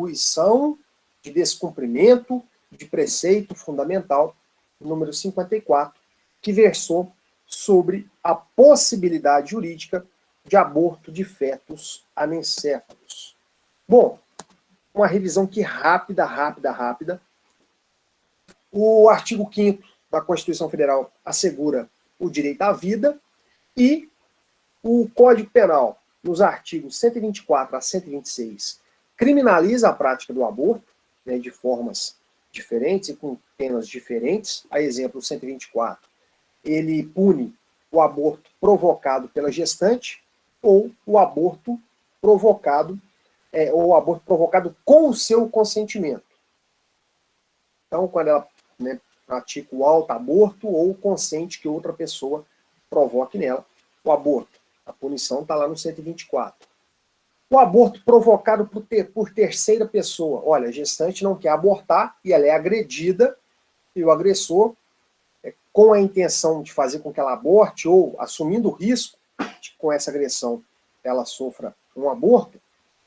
atribuição de descumprimento de preceito fundamental número 54, que versou sobre a possibilidade jurídica de aborto de fetos anencéfalos. Bom, uma revisão aqui rápida. O artigo 5º da Constituição Federal assegura o direito à vida e o Código Penal, nos artigos 124 a 126, criminaliza a prática do aborto, né, de formas diferentes e com penas diferentes. A exemplo, o 124, ele pune o aborto provocado pela gestante ou o aborto provocado, com o seu consentimento. Então, quando ela, né, pratica o autoaborto ou consente que outra pessoa provoque nela o aborto. A punição está lá no 124. O aborto provocado por terceira pessoa. Olha, a gestante não quer abortar e ela é agredida e o agressor, com a intenção de fazer com que ela aborte ou assumindo o risco de que com essa agressão ela sofra um aborto,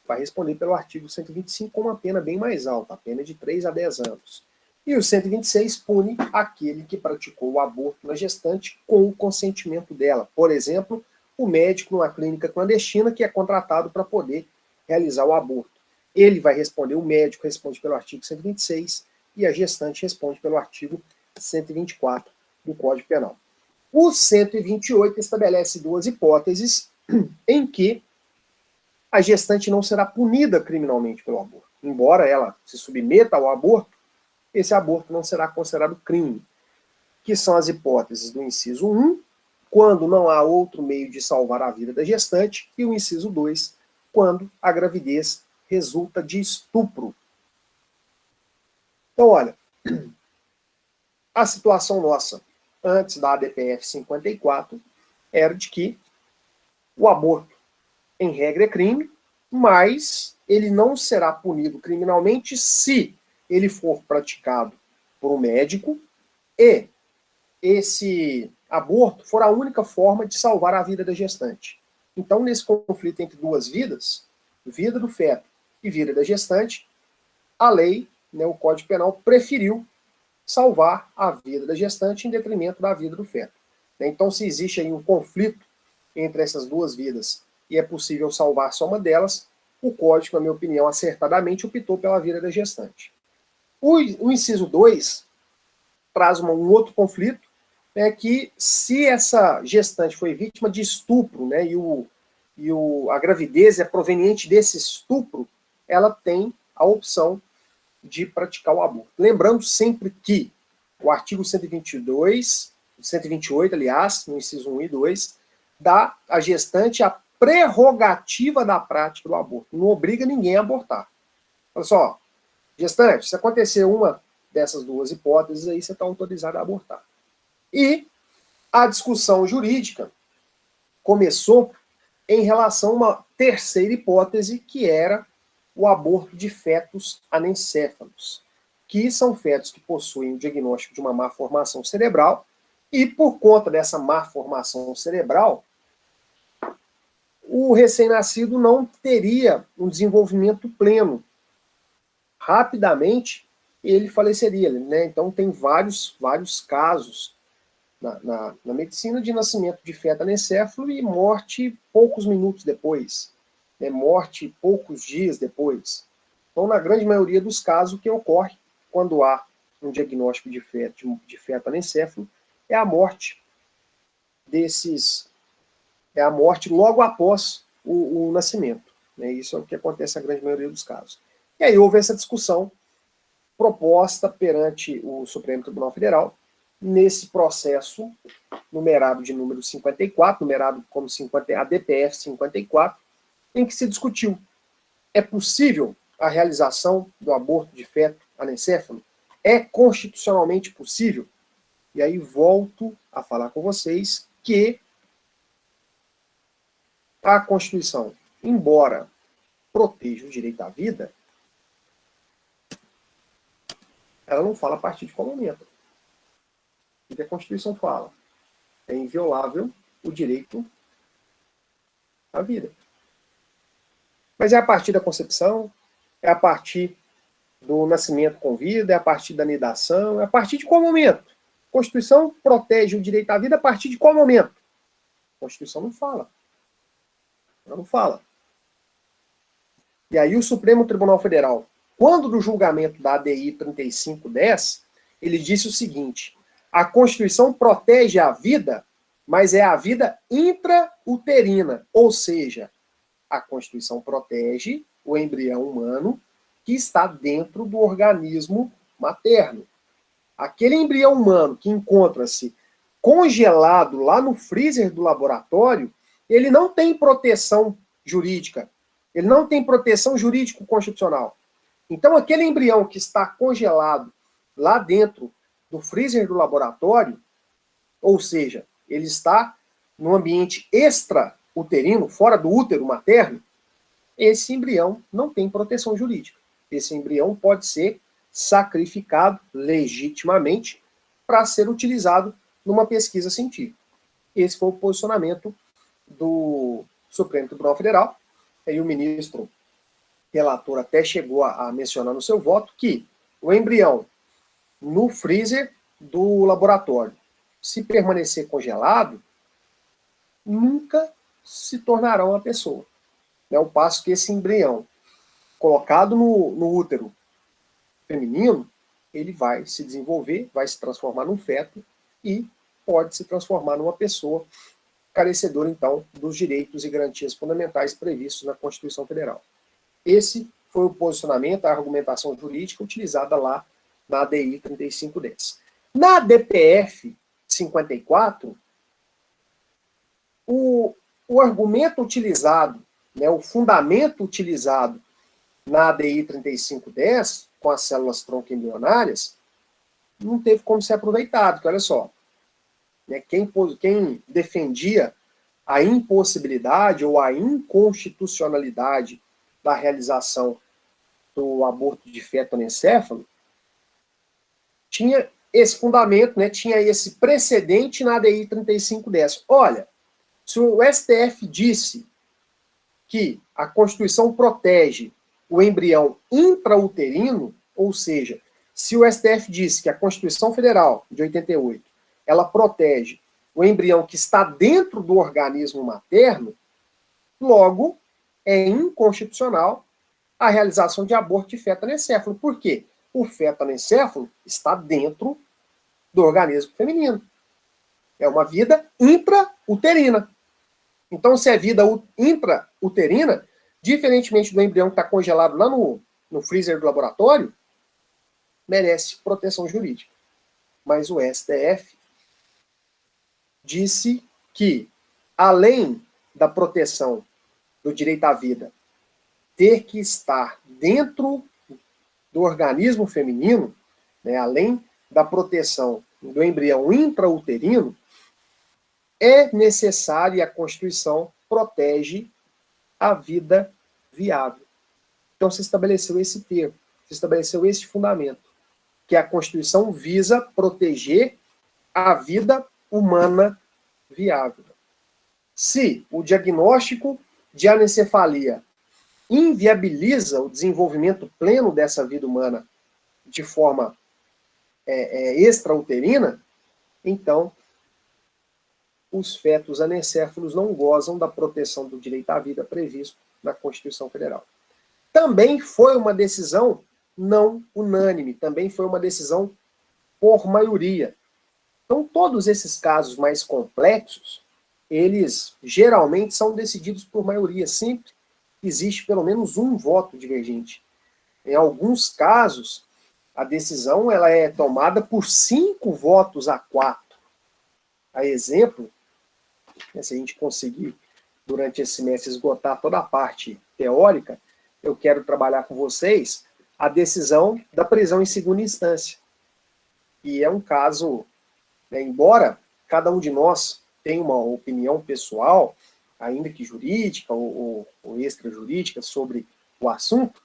vai responder pelo artigo 125 com uma pena bem mais alta, a pena de 3 a 10 anos. E o 126 pune aquele que praticou o aborto na gestante com o consentimento dela. Por exemplo, o médico numa clínica clandestina que é contratado para poder realizar o aborto. Ele vai responder, o médico responde pelo artigo 126 e a gestante responde pelo artigo 124 do Código Penal. O 128 estabelece 2 hipóteses em que a gestante não será punida criminalmente pelo aborto. Embora ela se submeta ao aborto, esse aborto não será considerado crime, que são as hipóteses do inciso 1, quando não há outro meio de salvar a vida da gestante, e o inciso 2, quando a gravidez resulta de estupro. Então, olha, a situação nossa, antes da ADPF 54, era de que o aborto, em regra, é crime, mas ele não será punido criminalmente se ele for praticado por um médico e esse aborto for a única forma de salvar a vida da gestante. Então, nesse conflito entre 2 vidas, vida do feto e vida da gestante, a lei, né, o Código Penal, preferiu salvar a vida da gestante em detrimento da vida do feto. Então, se existe aí um conflito entre essas 2 vidas e é possível salvar só uma delas, o Código, na minha opinião, acertadamente optou pela vida da gestante. O inciso 2 traz um outro conflito, né, que se essa gestante foi vítima de estupro, né, a gravidez é proveniente desse estupro, ela tem a opção de praticar o aborto. Lembrando sempre que o artigo 128, aliás, no inciso 1 e 2, dá à gestante a prerrogativa da prática do aborto. Não obriga ninguém a abortar. Olha só, gestante, se acontecer uma dessas 2 hipóteses, aí você está autorizado a abortar. E a discussão jurídica começou em relação a uma terceira hipótese, que era o aborto de fetos anencéfalos, que são fetos que possuem o diagnóstico de uma má formação cerebral, e por conta dessa má formação cerebral, o recém-nascido não teria um desenvolvimento pleno. Rapidamente, ele faleceria, né? Então tem vários casos na medicina de nascimento de feto anencéfalo e morte poucos minutos depois, né? Morte poucos dias depois. Então, na grande maioria dos casos, o que ocorre quando há um diagnóstico de feto anencéfalo é a morte logo após o nascimento, né? Isso é o que acontece na grande maioria dos casos. E aí houve essa discussão proposta perante o Supremo Tribunal Federal, nesse processo numerado de número 54, numerado como ADPF 54, em que se discutiu: é possível a realização do aborto de feto anencéfalo? É constitucionalmente possível? E aí volto a falar com vocês que a Constituição, embora proteja o direito à vida, ela não fala a partir de qual momento. O que a Constituição fala? É inviolável o direito à vida. Mas é a partir da concepção, É a partir do nascimento com vida, é a partir da nidação, é a partir de qual momento? A Constituição protege o direito à vida a partir de qual momento? A Constituição não fala. Ela não fala. E aí o Supremo Tribunal Federal, quando do julgamento da ADI 3510, ele disse o seguinte: a Constituição protege a vida, mas é a vida intrauterina, ou seja, a Constituição protege o embrião humano que está dentro do organismo materno. Aquele embrião humano que encontra-se congelado lá no freezer do laboratório, ele não tem proteção jurídica. Ele não tem proteção jurídico-constitucional. Então, aquele embrião que está congelado lá dentro do freezer do laboratório, ou seja, ele está no ambiente extrauterino, fora do útero materno, esse embrião não tem proteção jurídica. Esse embrião pode ser sacrificado legitimamente para ser utilizado numa pesquisa científica. Esse foi o posicionamento do Supremo Tribunal Federal. E o ministro relator até chegou a mencionar no seu voto que o embrião no freezer do laboratório, se permanecer congelado, nunca se tornará uma pessoa. Ao passo que esse embrião colocado no útero feminino, ele vai se desenvolver, vai se transformar num feto e pode se transformar numa pessoa carecedora, então, dos direitos e garantias fundamentais previstos na Constituição Federal. Esse foi o posicionamento, a argumentação jurídica utilizada lá na ADI 3510. Na DPF 54, o argumento utilizado, né, o fundamento utilizado na ADI 3510, com as células tronco embrionárias, não teve como ser aproveitado, porque olha só, né, quem defendia a impossibilidade ou a inconstitucionalidade da realização do aborto de feto anencéfalo tinha esse fundamento, né, tinha esse precedente na ADI 3510. Olha, se o STF disse que a Constituição protege o embrião intrauterino, ou seja, se o STF disse que a Constituição Federal de 88 ela protege o embrião que está dentro do organismo materno, logo é inconstitucional a realização de aborto de feto anencéfalo. Por quê? O feto anencéfalo está dentro do organismo feminino. É uma vida intrauterina. Então, se é vida intrauterina, diferentemente do embrião que está congelado lá no freezer do laboratório, merece proteção jurídica. Mas o STF disse que, além da proteção do direito à vida ter que estar dentro do organismo feminino, né, além da proteção do embrião intrauterino, é necessário e a Constituição protege a vida viável. Então se estabeleceu esse termo, se estabeleceu esse fundamento, que a Constituição visa proteger a vida humana viável. Se o diagnóstico de anencefalia inviabiliza o desenvolvimento pleno dessa vida humana de forma extrauterina, então os fetos anencéfalos não gozam da proteção do direito à vida previsto na Constituição Federal. Também foi uma decisão não unânime, também foi uma decisão por maioria. Então, todos esses casos mais complexos, eles geralmente são decididos por maioria, sempre existe pelo menos um voto divergente. Em alguns casos, a decisão ela é tomada por 5 votos a 4. A exemplo, se a gente conseguir, durante esse semestre, esgotar toda a parte teórica, eu quero trabalhar com vocês a decisão da prisão em segunda instância. E é um caso, né, embora cada um de nós tenha uma opinião pessoal, ainda que jurídica ou extrajurídica, sobre o assunto,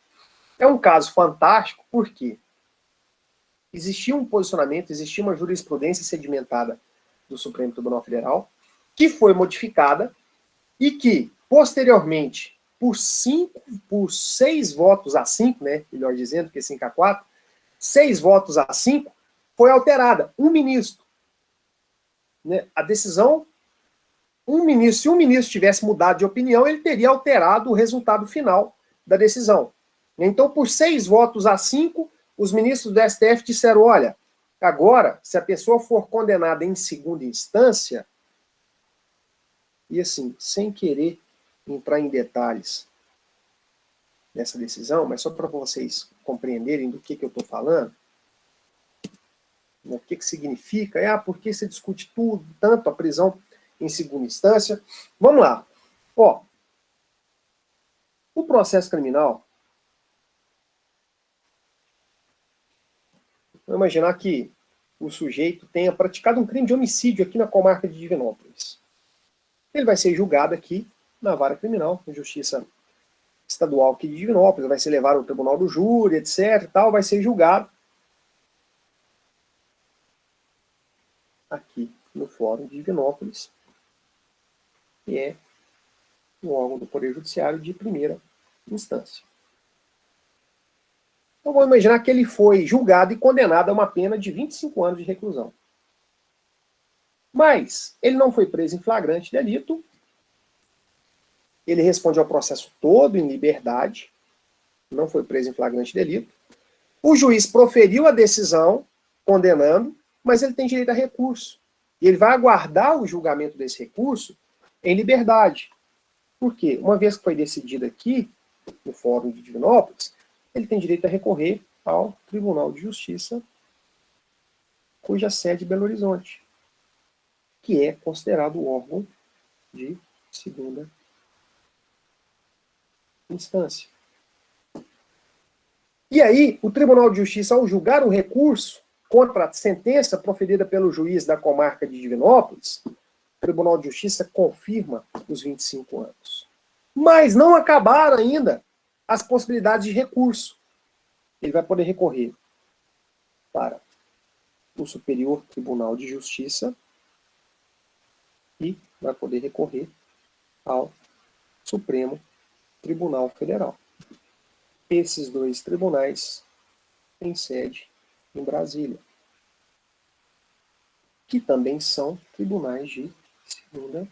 é um caso fantástico, porque existia um posicionamento, existia uma jurisprudência sedimentada do Supremo Tribunal Federal, que foi modificada e que, posteriormente, por 6 votos a 5, né, melhor dizendo, porque 5-4, 6 votos a 5, foi alterada. Um ministro. Né, a decisão, se um ministro tivesse mudado de opinião, ele teria alterado o resultado final da decisão. Então, por 6 votos a 5, os ministros do STF disseram, olha, agora, se a pessoa for condenada em segunda instância, e assim, sem querer entrar em detalhes nessa decisão, mas só para vocês compreenderem do que eu estou falando, né, o que significa, por que se discute tudo, tanto a prisão em segunda instância. Vamos lá. Ó, o processo criminal, vamos imaginar que o sujeito tenha praticado um crime de homicídio aqui na comarca de Divinópolis. Ele vai ser julgado aqui na vara criminal, na Justiça Estadual aqui de Divinópolis, vai ser levado ao tribunal do júri, etc. Tal, vai ser julgado aqui no Fórum de Divinópolis, que é um órgão do Poder Judiciário de primeira instância. Então vamos imaginar que ele foi julgado e condenado a uma pena de 25 anos de reclusão. Mas ele não foi preso em flagrante delito, ele responde ao processo todo em liberdade, não foi preso em flagrante delito. O juiz proferiu a decisão condenando, mas ele tem direito a recurso. E ele vai aguardar o julgamento desse recurso em liberdade. Por quê? Uma vez que foi decidido aqui, no Fórum de Divinópolis, ele tem direito a recorrer ao Tribunal de Justiça, cuja sede é Belo Horizonte, que é considerado o órgão de segunda instância. E aí, o Tribunal de Justiça, ao julgar o recurso contra a sentença proferida pelo juiz da comarca de Divinópolis, o Tribunal de Justiça confirma os 25 anos. Mas não acabaram ainda as possibilidades de recurso. Ele vai poder recorrer para o Superior Tribunal de Justiça e vai poder recorrer ao Supremo Tribunal Federal. Esses dois tribunais têm sede em Brasília, que também são tribunais de segunda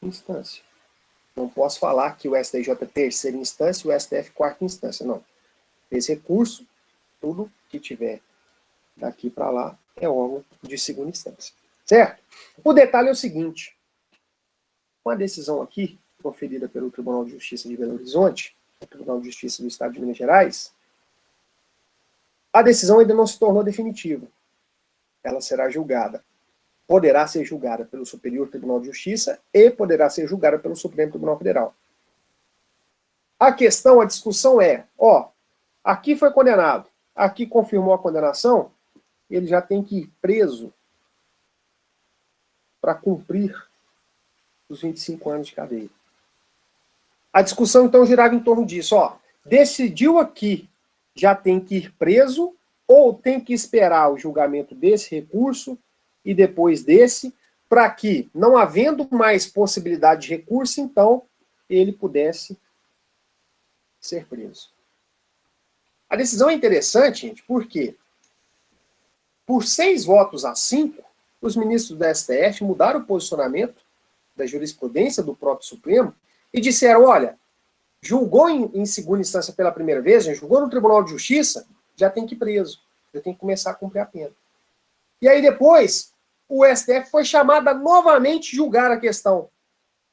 instância. Não posso falar que o STJ é terceira instância e o STF quarta instância, não. Esse recurso, tudo que tiver daqui para lá, é órgão de segunda instância. Certo? O detalhe é o seguinte, com a decisão aqui, proferida pelo Tribunal de Justiça de Belo Horizonte, o Tribunal de Justiça do Estado de Minas Gerais, a decisão ainda não se tornou definitiva. Ela será julgada. Poderá ser julgada pelo Superior Tribunal de Justiça e poderá ser julgada pelo Supremo Tribunal Federal. A discussão é, aqui foi condenado, aqui confirmou a condenação, ele já tem que ir preso para cumprir os 25 anos de cadeia. A discussão, então, girava em torno disso. Decidiu aqui, já tem que ir preso ou tem que esperar o julgamento desse recurso e depois desse, para que, não havendo mais possibilidade de recurso, então, ele pudesse ser preso. A decisão é interessante, gente, porque por 6 votos a 5, os ministros do STF mudaram o posicionamento da jurisprudência do próprio Supremo e disseram, olha, julgou em segunda instância pela primeira vez, julgou no Tribunal de Justiça, já tem que ir preso, já tem que começar a cumprir a pena. E aí depois, o STF foi chamado a novamente julgar a questão.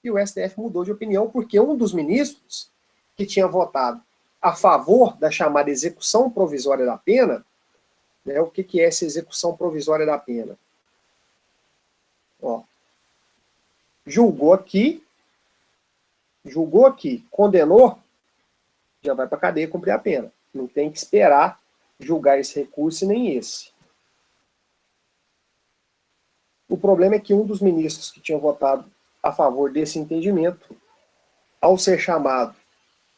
E o STF mudou de opinião, porque um dos ministros que tinha votado a favor da chamada execução provisória da pena, né, o que é essa execução provisória da pena? Julgou aqui, condenou, já vai para a cadeia cumprir a pena. Não tem que esperar julgar esse recurso e nem esse. O problema é que um dos ministros que tinha votado a favor desse entendimento, ao ser chamado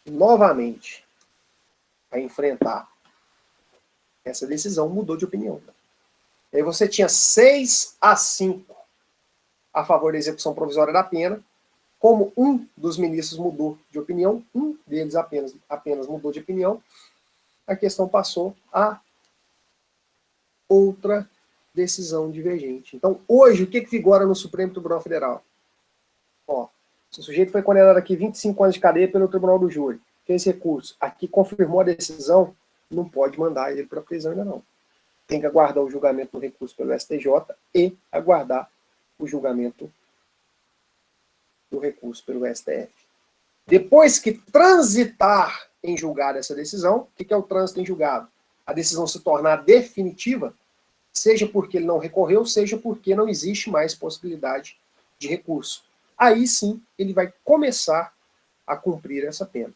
novamente a enfrentar essa decisão, mudou de opinião. E aí você tinha 6 a 5 a favor da execução provisória da pena, como um dos ministros mudou de opinião, um deles apenas mudou de opinião, a questão passou a outra decisão divergente. Então, hoje, o que vigora no Supremo Tribunal Federal? Ó, se o sujeito foi condenado aqui 25 anos de cadeia pelo Tribunal do Júri, fez recurso, aqui confirmou a decisão, não pode mandar ele para a prisão ainda não. Tem que aguardar o julgamento do recurso pelo STJ e aguardar o julgamento do recurso pelo STF. Depois que transitar em julgado essa decisão, o que é o trânsito em julgado? A decisão se tornar definitiva, seja porque ele não recorreu, seja porque não existe mais possibilidade de recurso. Aí sim, ele vai começar a cumprir essa pena.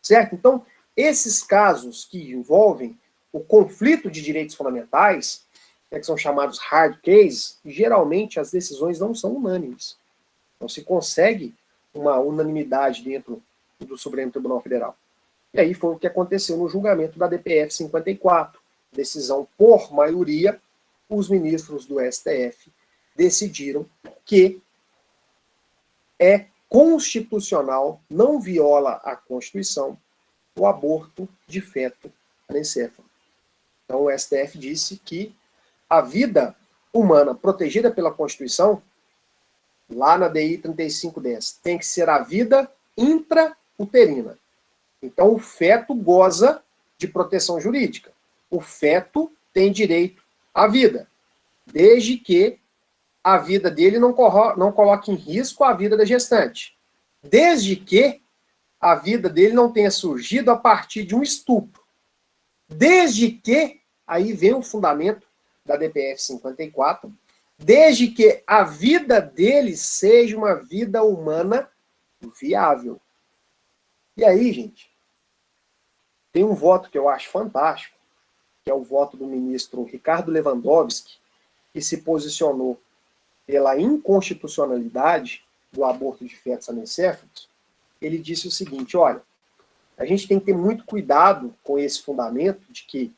Certo? Então, esses casos que envolvem o conflito de direitos fundamentais, que são chamados hard cases, geralmente as decisões não são unânimes. Não se consegue uma unanimidade dentro do Supremo Tribunal Federal. E aí foi o que aconteceu no julgamento da DPF 54. Decisão por maioria, os ministros do STF decidiram que é constitucional, não viola a Constituição, o aborto de feto anencefalo. Então o STF disse que a vida humana protegida pela Constituição, lá na DI 3510, tem que ser a vida intrauterina. Então o feto goza de proteção jurídica. O feto tem direito à vida, desde que a vida dele não coloque em risco a vida da gestante. Desde que a vida dele não tenha surgido a partir de um estupro. Desde que, aí vem o fundamento da DPF 54, desde que a vida dele seja uma vida humana viável. E aí, gente, tem um voto que eu acho fantástico, que é o voto do ministro Ricardo Lewandowski, que se posicionou pela inconstitucionalidade do aborto de fetos anencéfalos. Ele disse o seguinte, olha, a gente tem que ter muito cuidado com esse fundamento de que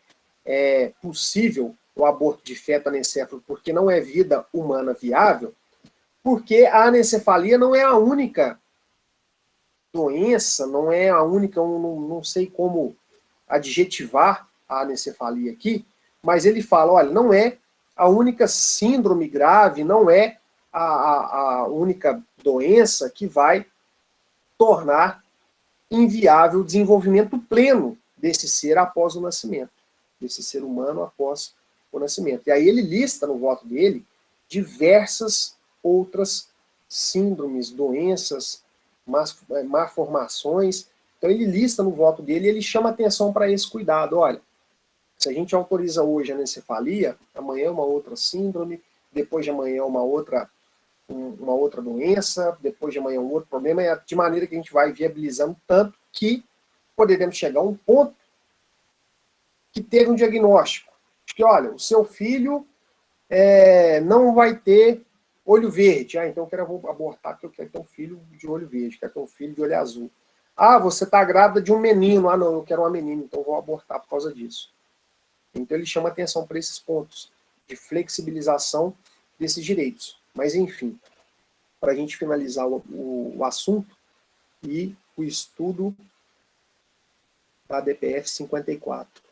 é possível o aborto de feto anencéfalo porque não é vida humana viável, porque a anencefalia não é a única doença, não é a única, eu não sei como adjetivar a anencefalia aqui, mas ele fala, olha, não é a única síndrome grave, não é a única doença que vai tornar inviável o desenvolvimento pleno desse ser após o nascimento, desse ser humano após o nascimento. E aí ele lista no voto dele diversas outras síndromes, doenças, malformações. Então ele lista no voto dele e ele chama atenção para esse cuidado. Olha, se a gente autoriza hoje a anencefalia, amanhã é uma outra síndrome, depois de amanhã uma outra doença, depois de amanhã um outro problema, de maneira que a gente vai viabilizando tanto que poderemos chegar a um ponto que teve um diagnóstico, de que, olha, o seu filho não vai ter olho verde. Ah, então eu quero abortar porque eu quero ter um filho de olho verde, quero ter um filho de olho azul. Ah, você está grávida de um menino. Ah, não, eu quero uma menina, então eu vou abortar por causa disso. Então ele chama atenção para esses pontos de flexibilização desses direitos. Mas, enfim, para a gente finalizar o assunto e o estudo da DPF 54.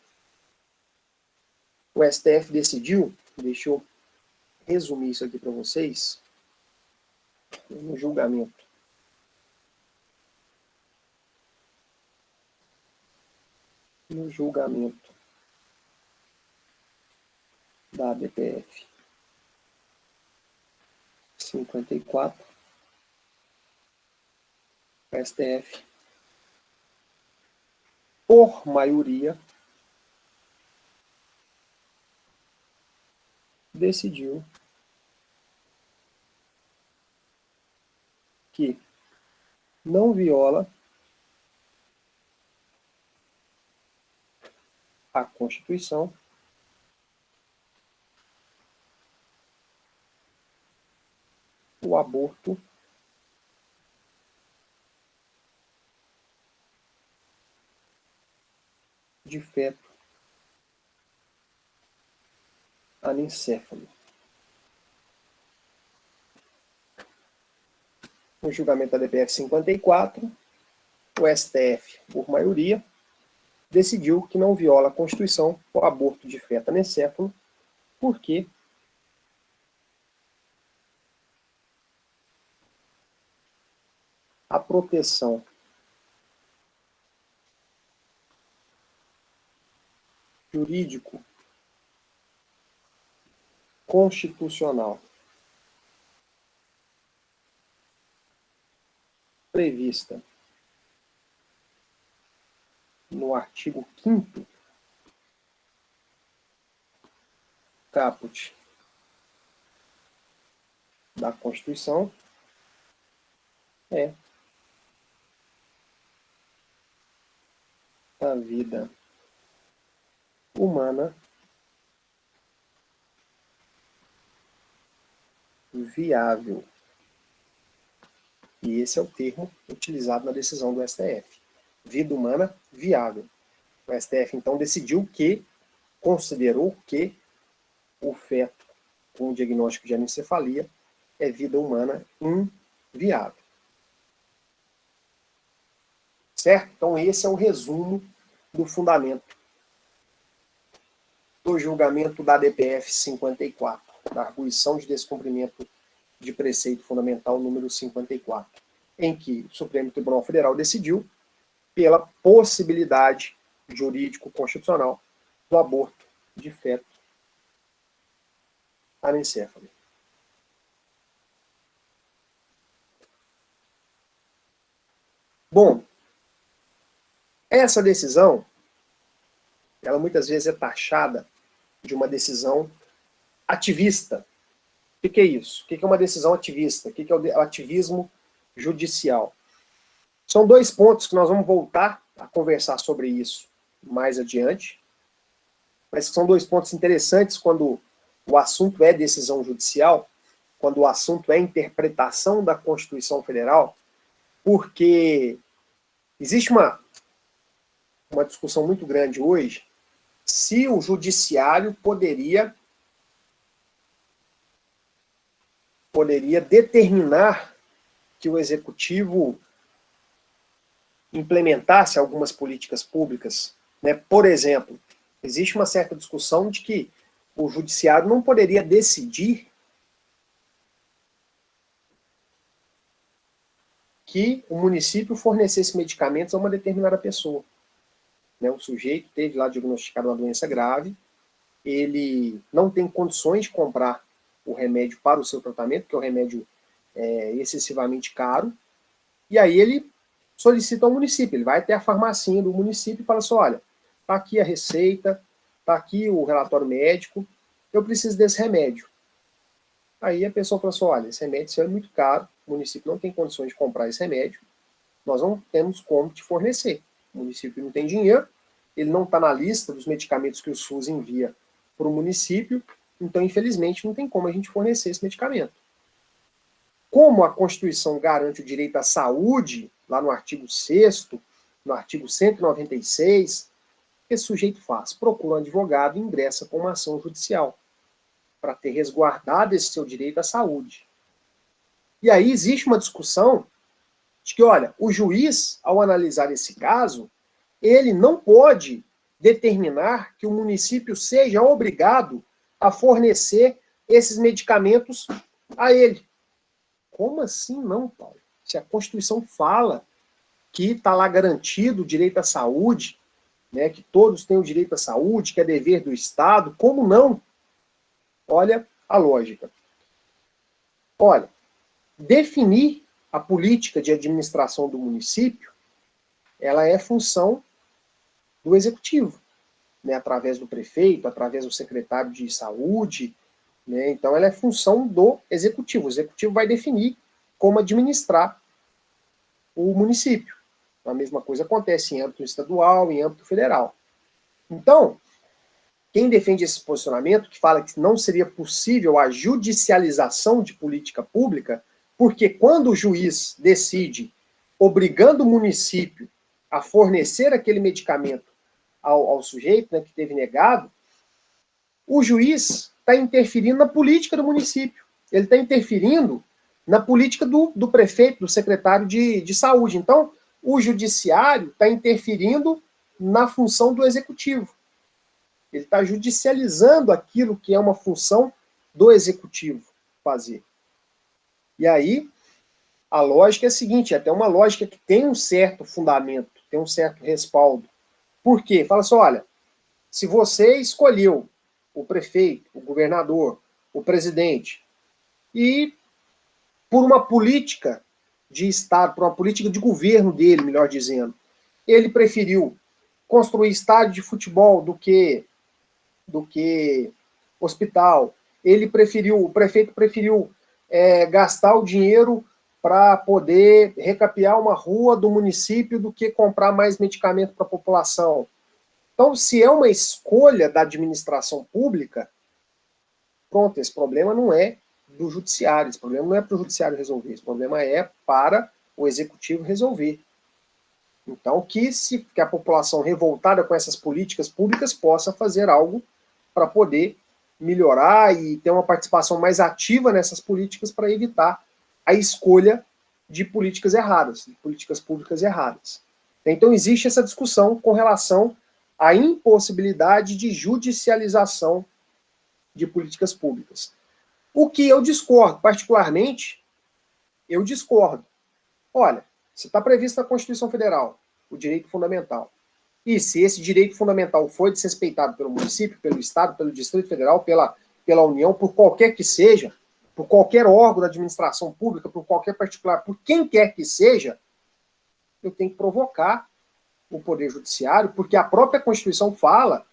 O STF decidiu, deixa eu resumir isso aqui para vocês, no julgamento. No julgamento da DPF 54, o STF, por maioria, decidiu que não viola a Constituição o aborto de feto anencéfalo. no julgamento da DPF 54, o STF, por maioria, decidiu que não viola a Constituição o aborto de feto anencefalo, porque a proteção jurídico constitucional prevista no artigo 5º caput da Constituição é a vida humana viável. E esse é o termo utilizado na decisão do STF. Vida humana viável. O STF, então, considerou que o feto com diagnóstico de anencefalia é vida humana inviável. Certo? Então, esse é o resumo do fundamento do julgamento da DPF 54, da arguição de descumprimento de preceito fundamental número 54, em que o Supremo Tribunal Federal decidiu pela possibilidade jurídico-constitucional do aborto de feto anencefalo. Bom, essa decisão, ela muitas vezes é taxada de uma decisão ativista. O que é isso? O que é uma decisão ativista? O que é o ativismo judicial? São dois pontos que nós vamos voltar a conversar sobre isso mais adiante, mas são dois pontos interessantes quando o assunto é decisão judicial, quando o assunto é interpretação da Constituição Federal, porque existe uma discussão muito grande hoje se o judiciário poderia determinar que o executivo implementasse algumas políticas públicas, né? Por exemplo, existe uma certa discussão de que o judiciário não poderia decidir que o município fornecesse medicamentos a uma determinada pessoa. Né? O sujeito teve lá diagnosticado uma doença grave, ele não tem condições de comprar o remédio para o seu tratamento, porque o remédio é excessivamente caro, e aí ele solicita ao município, ele vai até a farmacinha do município e fala assim, olha, está aqui a receita, está aqui o relatório médico, eu preciso desse remédio. Aí a pessoa fala assim, olha, esse remédio é muito caro, o município não tem condições de comprar esse remédio, nós não temos como te fornecer. O município não tem dinheiro, ele não está na lista dos medicamentos que o SUS envia para o município, então, infelizmente, não tem como a gente fornecer esse medicamento. Como a Constituição garante o direito à saúde, lá no artigo 6º, no artigo 196, o que esse sujeito faz? Procura um advogado e ingressa com uma ação judicial para ter resguardado esse seu direito à saúde. E aí existe uma discussão de que, olha, o juiz, ao analisar esse caso, ele não pode determinar que o município seja obrigado a fornecer esses medicamentos a ele. Como assim não, Paulo? Se a Constituição fala que está lá garantido o direito à saúde, né, que todos têm o direito à saúde, que é dever do Estado, como não? Olha a lógica. Olha, definir a política de administração do município, ela é função do executivo, né, através do prefeito, através do secretário de saúde, né, então ela é função do executivo. O executivo vai definir como administrar o município. A mesma coisa acontece em âmbito estadual, em âmbito federal. Então, quem defende esse posicionamento, que fala que não seria possível a judicialização de política pública, porque quando o juiz decide obrigando o município a fornecer aquele medicamento ao sujeito, né, que teve negado, o juiz está interferindo na política do município. Ele está interferindo na política do prefeito, do secretário de saúde. Então, o judiciário está interferindo na função do executivo. Ele está judicializando aquilo que é uma função do executivo fazer. E aí, a lógica é a seguinte, até uma lógica que tem um certo fundamento, tem um certo respaldo. Por quê? Fala assim, olha, se você escolheu o prefeito, o governador, o presidente, e por uma política de Estado, por uma política de governo dele, melhor dizendo, ele preferiu construir estádio de futebol do que hospital. O prefeito preferiu gastar o dinheiro para poder recapear uma rua do município do que comprar mais medicamento para a população. Então, se é uma escolha da administração pública, pronto, esse problema não é do judiciário, esse problema não é para o judiciário resolver, esse problema é para o executivo resolver. Então, que a população revoltada com essas políticas públicas possa fazer algo para poder melhorar e ter uma participação mais ativa nessas políticas para evitar a escolha de políticas erradas, de políticas públicas erradas. Então, existe essa discussão com relação à impossibilidade de judicialização de políticas públicas. O que eu discordo, particularmente, eu discordo. Olha, se está previsto na Constituição Federal o direito fundamental, e se esse direito fundamental foi desrespeitado pelo município, pelo Estado, pelo Distrito Federal, pela União, por qualquer que seja, por qualquer órgão da administração pública, por qualquer particular, por quem quer que seja, eu tenho que provocar o Poder Judiciário, porque a própria Constituição fala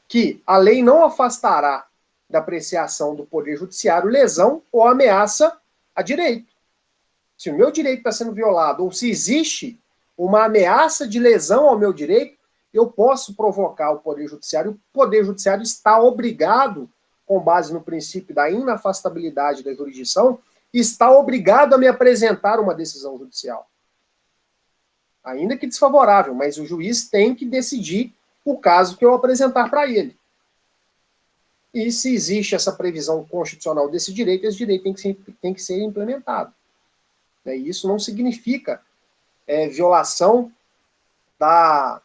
que a lei não afastará da apreciação do Poder Judiciário lesão ou ameaça a direito. Se o meu direito está sendo violado, ou se existe uma ameaça de lesão ao meu direito, eu posso provocar o Poder Judiciário. O Poder Judiciário está obrigado, com base no princípio da inafastabilidade da jurisdição, está obrigado a me apresentar uma decisão judicial. Ainda que desfavorável, mas o juiz tem que decidir o caso que eu apresentar para ele. E se existe essa previsão constitucional desse direito, esse direito tem que ser implementado. E isso não significa violação da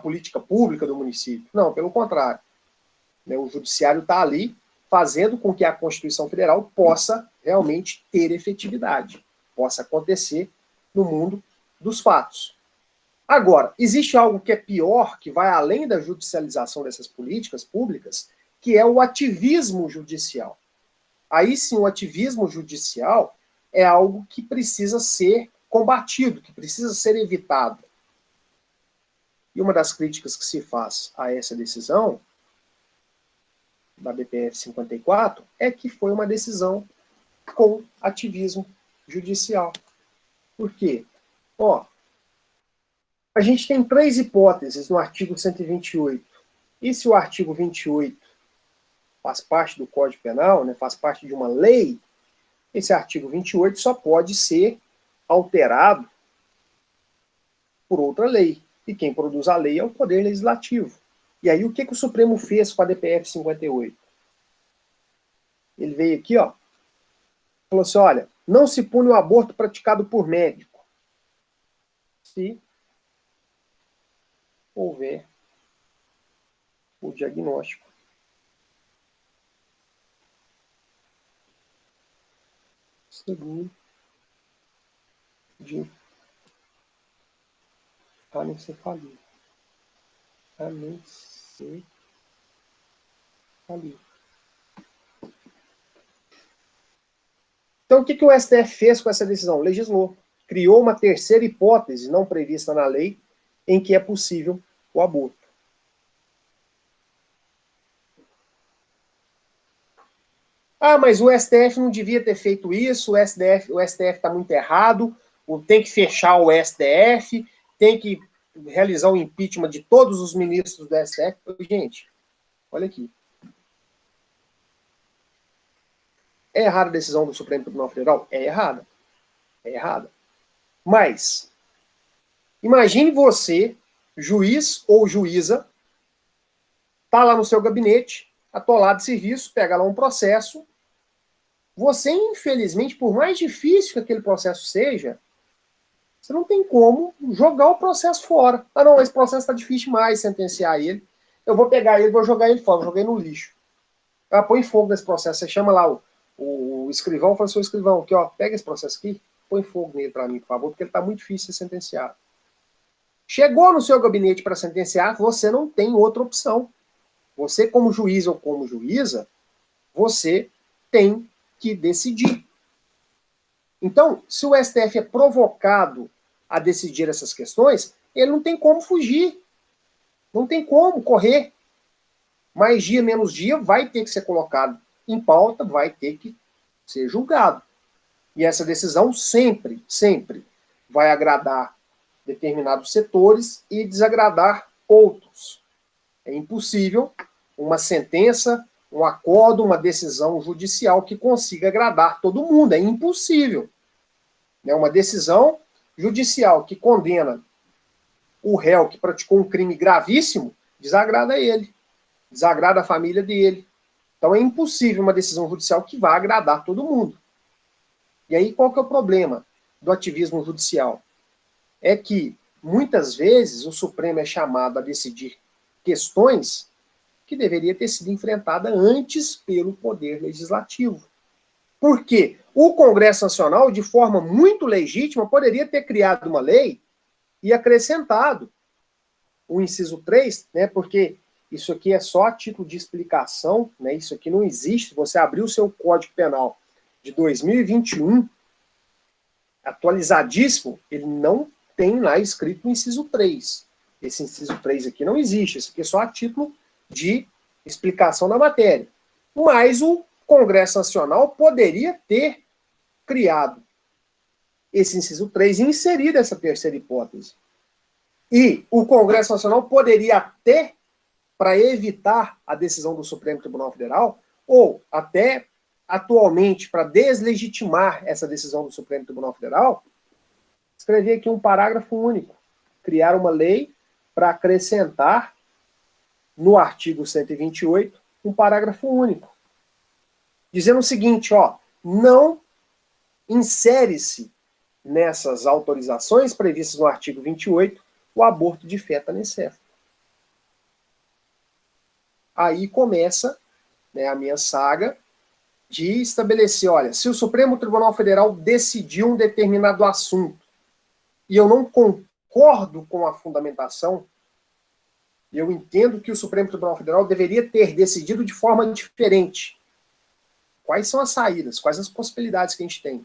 política pública do município. Não, pelo contrário. O judiciário está ali fazendo com que a Constituição Federal possa realmente ter efetividade, possa acontecer no mundo dos fatos. Agora, existe algo que é pior, que vai além da judicialização dessas políticas públicas, que é o ativismo judicial. Aí sim, o ativismo judicial é algo que precisa ser combatido, que precisa ser evitado. E uma das críticas que se faz a essa decisão da DPF 54 é que foi uma decisão com ativismo judicial. Por quê? A gente tem 3 hipóteses no artigo 128. E se o artigo 28 faz parte do Código Penal, faz parte de uma lei, esse artigo 28 só pode ser alterado por outra lei. E quem produz a lei é o Poder Legislativo. E aí o que o Supremo fez com a DPF 58? Ele veio aqui, falou assim, olha, não se pune o aborto praticado por médico se houver o diagnóstico seguro de anencefalia. Então, o que o STF fez com essa decisão? Legislou. Criou uma terceira hipótese, não prevista na lei, em que é possível o aborto. Ah, mas o STF não devia ter feito isso, o STF está muito errado, tem que fechar o STF, tem que realizar o impeachment de todos os ministros do STF. Gente, olha aqui. É errada a decisão do Supremo Tribunal Federal? É errada. É errada. Mas, imagine você, juiz ou juíza, tá lá no seu gabinete, atolado de serviço, pega lá um processo você, infelizmente, por mais difícil que aquele processo seja, você não tem como jogar o processo fora. Ah, não, esse processo está difícil demais, sentenciar ele. Eu vou pegar ele, vou jogar ele fora, joguei no lixo. Ah, põe fogo nesse processo. Você chama lá o escrivão, fala, seu escrivão, aqui, ó, pega esse processo aqui, põe fogo nele para mim, por favor, porque ele está muito difícil de ser sentenciado. Chegou no seu gabinete para sentenciar, você não tem outra opção. Você, como juiz ou como juíza, você tem que decidir. Então, se o STF é provocado a decidir essas questões, ele não tem como fugir. Não tem como correr. Mais dia, menos dia, vai ter que ser colocado em pauta, vai ter que ser julgado. E essa decisão sempre, sempre vai agradar determinados setores e desagradar outros. É impossível uma sentença, um acordo, uma decisão judicial que consiga agradar todo mundo. É impossível. Uma decisão judicial que condena o réu que praticou um crime gravíssimo, desagrada ele, desagrada a família dele. Então é impossível uma decisão judicial que vá agradar todo mundo. E aí qual que é o problema do ativismo judicial? É que, muitas vezes, o Supremo é chamado a decidir questões que deveria ter sido enfrentada antes pelo Poder Legislativo. Por quê? O Congresso Nacional, de forma muito legítima, poderia ter criado uma lei e acrescentado o inciso 3, né, porque isso aqui é só a título de explicação, né, isso aqui não existe. Você abriu o seu Código Penal de 2021, atualizadíssimo, ele não tem lá escrito o inciso 3. Esse inciso 3 aqui não existe, isso aqui é só a título de explicação da matéria. Mas o Congresso Nacional poderia ter criado esse inciso 3 e inserido essa terceira hipótese. E o Congresso Nacional poderia até, para evitar a decisão do Supremo Tribunal Federal, ou até atualmente para deslegitimar essa decisão do Supremo Tribunal Federal, escrever aqui um parágrafo único, criar uma lei para acrescentar no artigo 128 um parágrafo único, dizendo o seguinte, ó, não insere-se nessas autorizações previstas no artigo 28 o aborto de feto anencefalo. Aí começa, né, a minha saga de estabelecer, olha, se o Supremo Tribunal Federal decidiu um determinado assunto e eu não concordo com a fundamentação, eu entendo que o Supremo Tribunal Federal deveria ter decidido de forma diferente. Quais são as saídas? Quais as possibilidades que a gente tem?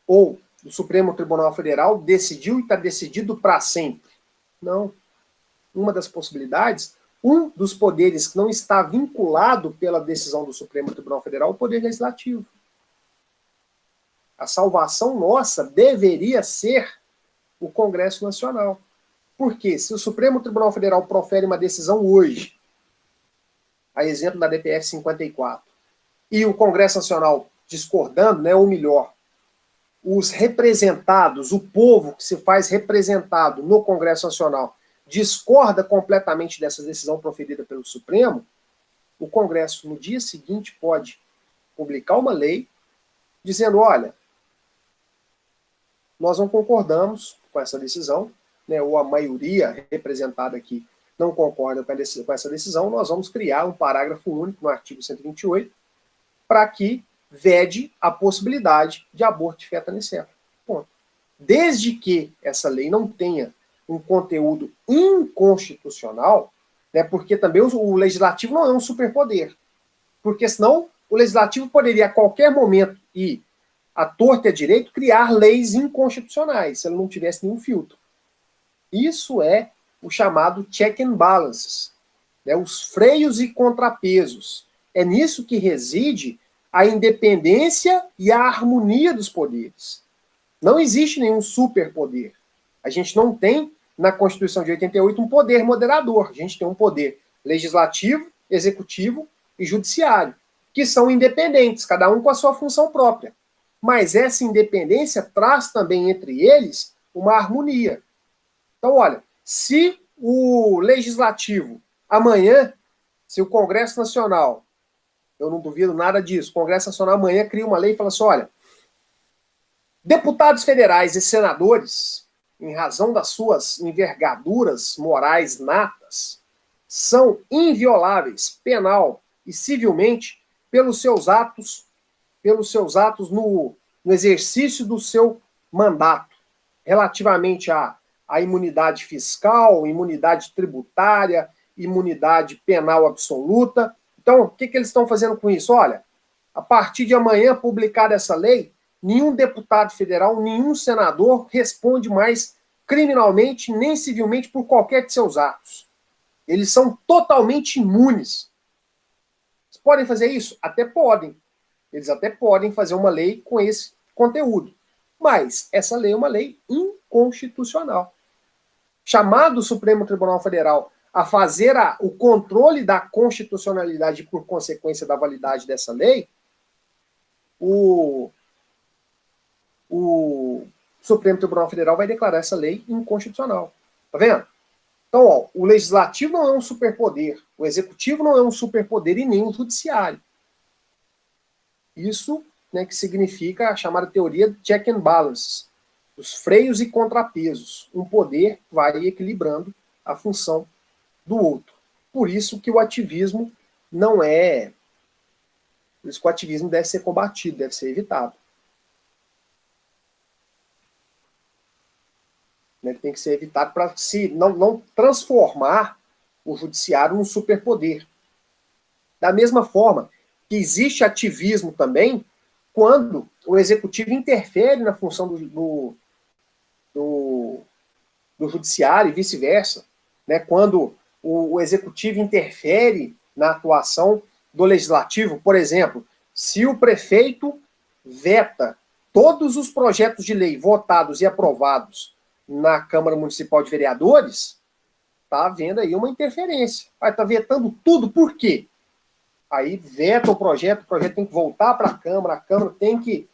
Ou o Supremo Tribunal Federal decidiu e está decidido para sempre? Não. Uma das possibilidades, um dos poderes que não está vinculado pela decisão do Supremo Tribunal Federal é o Poder Legislativo. A salvação nossa deveria ser o Congresso Nacional. Porque se o Supremo Tribunal Federal profere uma decisão hoje, a exemplo da DPF 54, e o Congresso Nacional discordando, né, ou melhor, os representados, o povo que se faz representado no Congresso Nacional, discorda completamente dessa decisão proferida pelo Supremo, o Congresso, no dia seguinte, pode publicar uma lei dizendo, olha, nós não concordamos com essa decisão, né, ou a maioria representada aqui não concorda com essa decisão, nós vamos criar um parágrafo único no artigo 128 para que vede a possibilidade de aborto de feto anencefalo. Ponto. Desde que essa lei não tenha um conteúdo inconstitucional, né, porque também o legislativo não é um superpoder, porque senão o legislativo poderia a qualquer momento e à torta e à direito criar leis inconstitucionais, se ele não tivesse nenhum filtro. Isso é o chamado check and balances, né, os freios e contrapesos. É nisso que reside a independência e a harmonia dos poderes. Não existe nenhum superpoder. A gente não tem, na Constituição de 88, um poder moderador. A gente tem um poder legislativo, executivo e judiciário, que são independentes, cada um com a sua função própria. Mas essa independência traz também entre eles uma harmonia. Então, olha, se o legislativo, amanhã, se o Congresso Nacional eu não duvido nada disso. O Congresso Nacional amanhã cria uma lei e fala assim, olha, deputados federais e senadores, em razão das suas envergaduras morais natas, são invioláveis penal e civilmente pelos seus atos no exercício do seu mandato, relativamente à imunidade fiscal, imunidade tributária, imunidade penal absoluta. Então, o que eles estão fazendo com isso? Olha, a partir de amanhã, publicada essa lei, nenhum deputado federal, nenhum senador responde mais criminalmente nem civilmente por qualquer de seus atos. Eles são totalmente imunes. Eles podem fazer isso? Até podem. Eles até podem fazer uma lei com esse conteúdo. Mas essa lei é uma lei inconstitucional. Chamado o Supremo Tribunal Federal a fazer o controle da constitucionalidade por consequência da validade dessa lei, o Supremo Tribunal Federal vai declarar essa lei inconstitucional. Tá vendo? Então, ó, o legislativo não é um superpoder, o executivo não é um superpoder e nem o judiciário. Isso, né, que significa a chamada teoria de check and balances, os freios e contrapesos. Um poder vai equilibrando a função do outro. Por isso que o ativismo não é... Por isso que o ativismo deve ser combatido, deve ser evitado. Né, tem que ser evitado para se não transformar o judiciário num superpoder. Da mesma forma que existe ativismo também quando o executivo interfere na função do judiciário e vice-versa, né? Quando o executivo interfere na atuação do legislativo, por exemplo, se o prefeito veta todos os projetos de lei votados e aprovados na Câmara Municipal de Vereadores, está havendo aí uma interferência. Vai estar vetando tudo, por quê? Aí veta o projeto tem que voltar para a Câmara tem que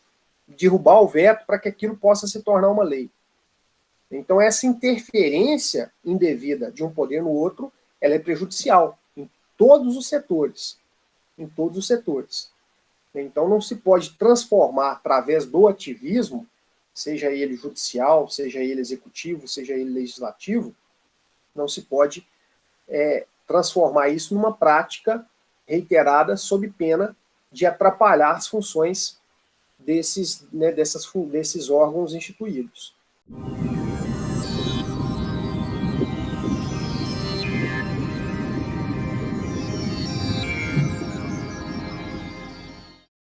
derrubar o veto para que aquilo possa se tornar uma lei. Então essa interferência indevida de um poder no outro, ela é prejudicial em todos os setores. Em todos os setores. Então não se pode transformar através do ativismo, seja ele judicial, seja ele executivo, seja ele legislativo, não se pode transformar isso numa prática reiterada sob pena de atrapalhar as funções desses órgãos instituídos.